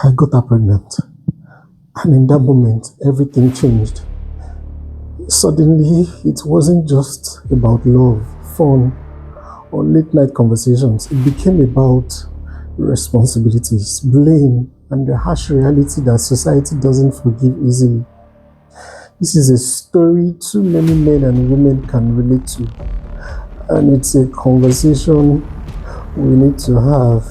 I got her pregnant. And in that moment, everything changed. Suddenly, it wasn't just about love, fun, or late night conversations. It became about responsibilities, blame, and the harsh reality that society doesn't forgive easily. This is a story too many men and women can relate to, and it's a conversation we need to have.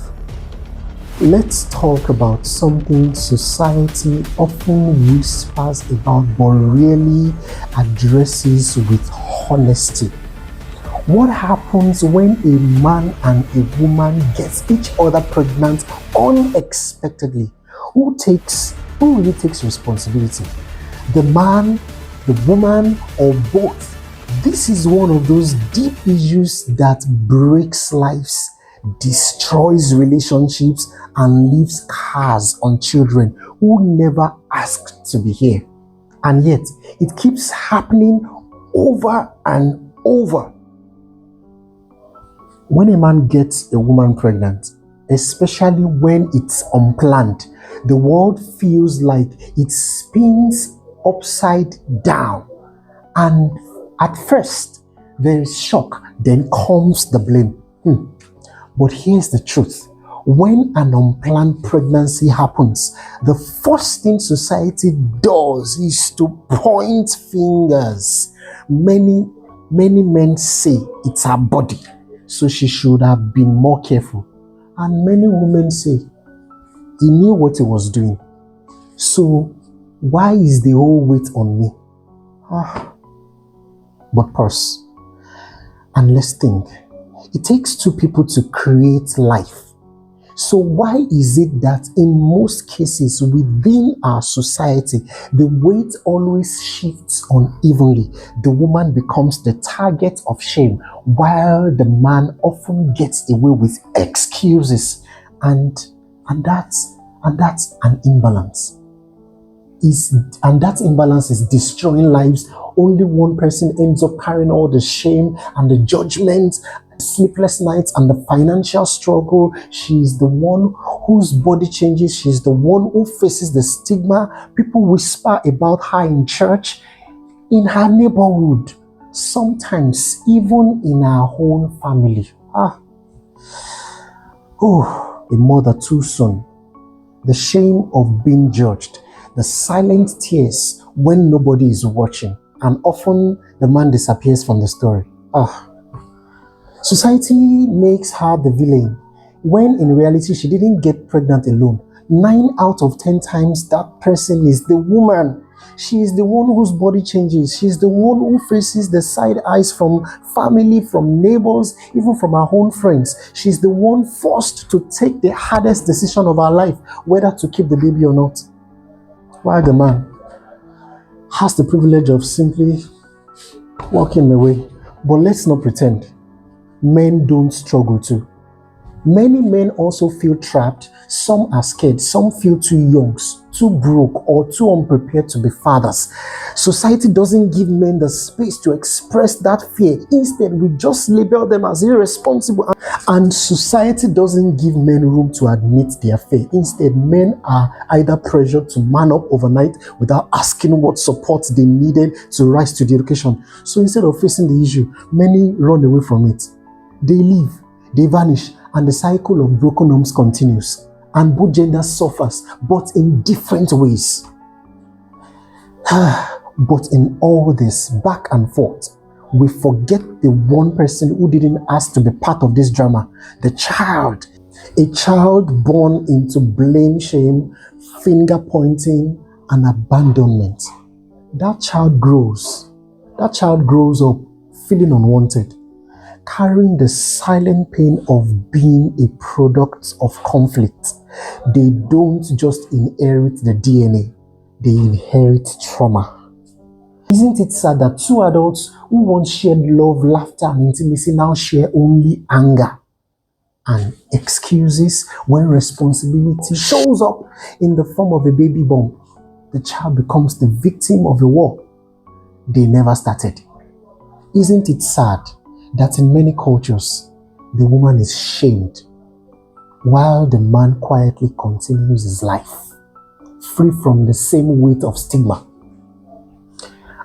Let's talk about something society often whispers about but rarely addresses with honesty. What happens when a man and a woman get each other pregnant unexpectedly? Who really takes responsibility? The man, the woman, or both? This is one of those deep issues that breaks lives, destroys relationships, and leaves scars on children who never asked to be here. And yet, it keeps happening over and over. When a man gets a woman pregnant, especially when it's unplanned, the world feels like it spins upside down. And at first, there is shock, then comes the blame. But here's the truth. When an unplanned pregnancy happens, the first thing society does is to point fingers. Many men say it's her body, so she should have been more careful. And many women say he knew what he was doing, so why is the whole weight on me? But pause and let's think. It takes two people to create life. So why is it that in most cases within our society, the weight always shifts unevenly? The woman becomes the target of shame, while the man often gets away with excuses. And that's an imbalance. And that imbalance is destroying lives. Only one person ends up carrying all the shame and the judgment, sleepless nights, and the financial struggle. She's the one whose body changes. She's the one who faces the stigma. People whisper about her in church, in her neighborhood, sometimes even in her own family. A mother too soon. The shame of being judged. The silent tears when nobody is watching. And often the man disappears from the story. Society makes her the villain, when in reality she didn't get pregnant alone. 9 out of 10 times that person is the woman. She is the one whose body changes. She's the one who faces the side eyes from family, from neighbors, even from her own friends. She's the one forced to take the hardest decision of her life, whether to keep the baby or not. While the man has the privilege of simply walking away. But let's not pretend men don't struggle too. Many men also feel trapped. Some are scared. Some feel too young, too broke, or too unprepared to be fathers. Society doesn't give men the space to express that fear. Instead, we just label them as irresponsible. And society doesn't give men room to admit their fear. Instead, men are either pressured to man up overnight without asking what support they needed to rise to the occasion. So instead of facing the issue, many run away from it. They leave, they vanish, and the cycle of broken homes continues. And both genders suffers, but in different ways. But in all this back and forth, we forget the one person who didn't ask to be part of this drama. The child. A child born into blame, shame, finger pointing, and abandonment. That child grows. That child grows up feeling unwanted, carrying the silent pain of being a product of conflict. They don't just inherit the DNA, they inherit trauma. Isn't it sad that two adults who once shared love, laughter, and intimacy now share only anger and excuses when responsibility shows up in the form of a baby bomb? The child becomes the victim of a war they never started. Isn't it sad that in many cultures, the woman is shamed? while the man quietly continues his life, free from the same weight of stigma.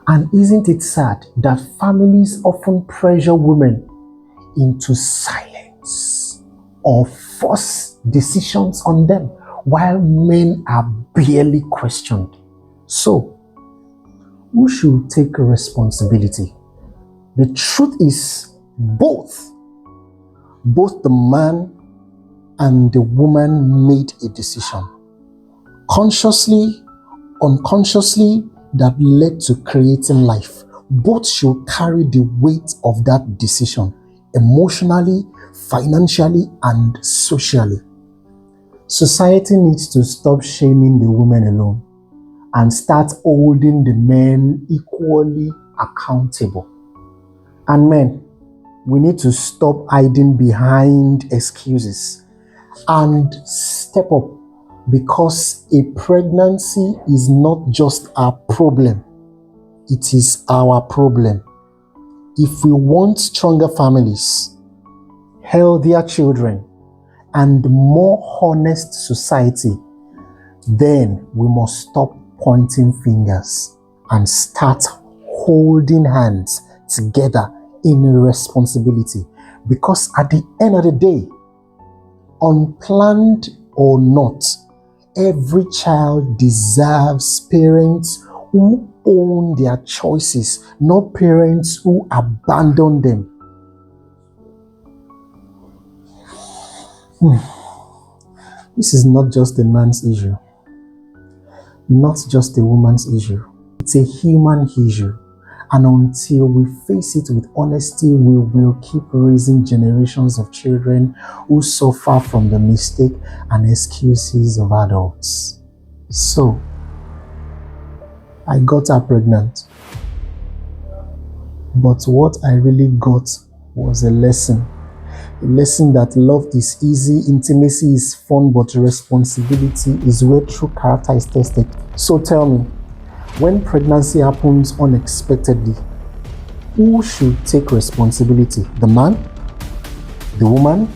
And isn't it sad that families often pressure women into silence or force decisions on them while men are barely questioned? So, who should take responsibility? The truth is both the man and the woman made a decision, consciously, unconsciously, that led to creating life. Both should carry the weight of that decision, emotionally, financially, and socially. Society needs to stop shaming the women alone and start holding the men equally accountable. And men, we need to stop hiding behind excuses and step up, because a pregnancy is not just our problem, it is our problem. If we want stronger families, healthier children, and more honest society, then we must stop pointing fingers and start holding hands together in responsibility. Because at the end of the day, unplanned or not, every child deserves parents who own their choices, not parents who abandon them. This is not just a man's issue, not just a woman's issue. It's a human issue. And until we face it with honesty, we will keep raising generations of children who suffer from the mistake and excuses of adults. So, I got her pregnant. But what I really got was a lesson. A lesson that love is easy, intimacy is fun, but responsibility is where true character is tested. So tell me, when pregnancy happens unexpectedly, who should take responsibility? The man, the woman,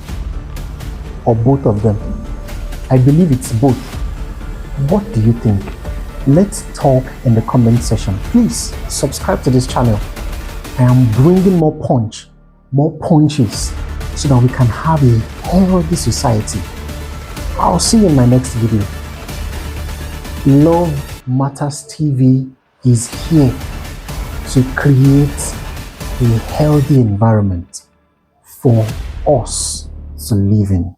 or both of them? I believe it's both. What do you think? Let's talk in the comment section. Please subscribe to this channel. I am bringing more punches, so that we can have a healthy society. I'll see you in my next video. Love Matters TV is here to create a healthy environment for us to live in.